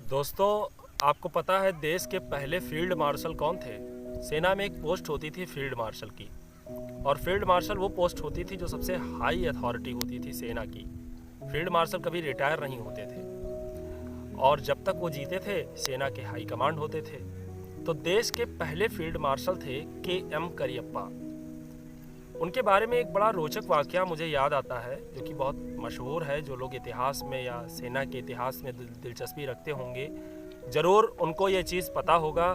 दोस्तों, आपको पता है देश के पहले फील्ड मार्शल कौन थे? सेना में एक पोस्ट होती थी फील्ड मार्शल की, और फील्ड मार्शल वो पोस्ट होती थी जो सबसे हाई अथॉरिटी होती थी सेना की। फील्ड मार्शल कभी रिटायर नहीं होते थे और जब तक वो जीते थे सेना के हाई कमांड होते थे। तो देश के पहले फील्ड मार्शल थे के.एम. करियप्पा। उनके बारे में एक बड़ा रोचक वाकया मुझे याद आता है जो कि बहुत मशहूर है। जो लोग इतिहास में या सेना के इतिहास में दिलचस्पी रखते होंगे ज़रूर उनको ये चीज़ पता होगा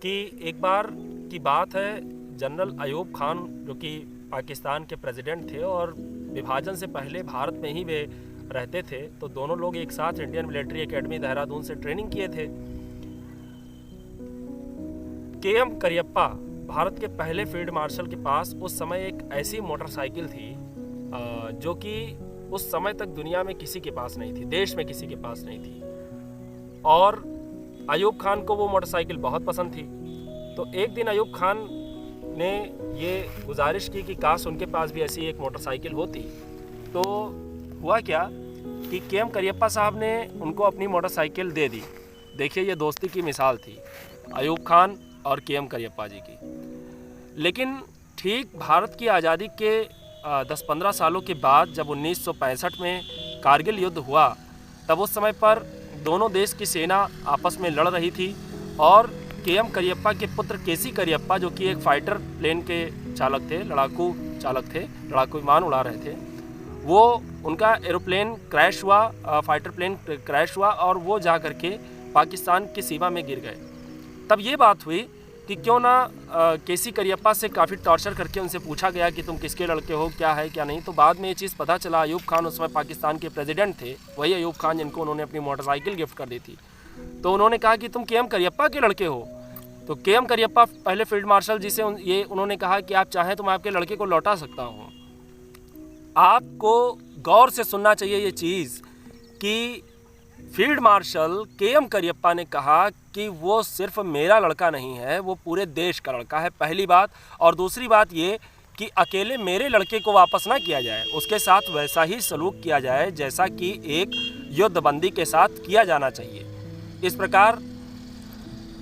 कि एक बार की बात है, जनरल अयूब खान जो कि पाकिस्तान के प्रेसिडेंट थे और विभाजन से पहले भारत में ही वे रहते थे, तो दोनों लोग एक साथ इंडियन मिलिट्री एकेडमी देहरादून से ट्रेनिंग किए थे। के.एम. करियप्पा भारत के पहले फील्ड मार्शल के पास उस समय एक ऐसी मोटरसाइकिल थी जो कि उस समय तक दुनिया में किसी के पास नहीं थी, देश में किसी के पास नहीं थी। और अयूब खान को वो मोटरसाइकिल बहुत पसंद थी। तो एक दिन अयूब खान ने ये गुजारिश की कि काश उनके पास भी ऐसी एक मोटरसाइकिल होती। तो हुआ क्या कि के.एम. करियप्पा साहब ने उनको अपनी मोटरसाइकिल दे दी। देखिए, ये दोस्ती की मिसाल थी अयूब खान और के.एम. करियप्पा जी की। लेकिन ठीक भारत की आज़ादी के 10-15 सालों के बाद जब 1965 में कारगिल युद्ध हुआ, तब उस समय पर दोनों देश की सेना आपस में लड़ रही थी और के.एम. करियप्पा के पुत्र के.सी. करियप्पा जो कि एक फाइटर प्लेन के चालक थे, लड़ाकू चालक थे, लड़ाकू विमान उड़ा रहे थे, वो उनका एरोप्लेन क्रैश हुआ, फाइटर प्लेन क्रैश हुआ और वो जा कर के पाकिस्तान की सीमा में गिर गए। तब ये बात हुई कि क्यों ना के.सी. करियप्पा से काफ़ी टॉर्चर करके उनसे पूछा गया कि तुम किसके लड़के हो, क्या है क्या नहीं। तो बाद में ये चीज़ पता चला, अयूब खान उस समय पाकिस्तान के प्रेसिडेंट थे, वही अयूब खान जिनको उन्होंने अपनी मोटरसाइकिल गिफ्ट कर दी थी। तो उन्होंने कहा कि तुम के.एम. करियप्पा के लड़के हो। तो के.एम. करियप्पा पहले फील्ड मार्शल जी से ये उन्होंने कहा कि आप चाहें तो मैं आपके लड़के को लौटा सकता हूँ। आपको गौर से सुनना चाहिए ये चीज़ कि फील्ड मार्शल के.एम. करियप्पा ने कहा कि वो सिर्फ मेरा लड़का नहीं है, वो पूरे देश का लड़का है, पहली बात। और दूसरी बात ये कि अकेले मेरे लड़के को वापस ना किया जाए, उसके साथ वैसा ही सलूक किया जाए जैसा कि एक युद्धबंदी के साथ किया जाना चाहिए। इस प्रकार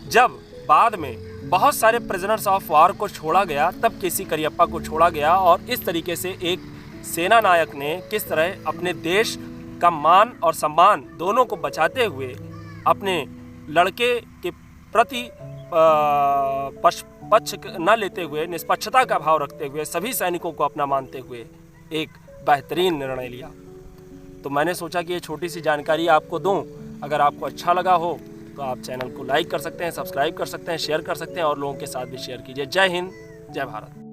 जब बाद में बहुत सारे प्रिजनर्स ऑफ वॉर को छोड़ा गया, तब के.सी. करियप्पा को छोड़ा गया। और इस तरीके से एक सेना नायक ने किस तरह अपने देश का मान और सम्मान दोनों को बचाते हुए अपने लड़के के प्रति पक्ष न लेते हुए, निष्पक्षता का भाव रखते हुए, सभी सैनिकों को अपना मानते हुए एक बेहतरीन निर्णय लिया। तो मैंने सोचा कि ये छोटी सी जानकारी आपको दूं। अगर आपको अच्छा लगा हो तो आप चैनल को लाइक कर सकते हैं, सब्सक्राइब कर सकते हैं, शेयर कर सकते हैं और लोगों के साथ भी शेयर कीजिए। जय हिंद, जय भारत।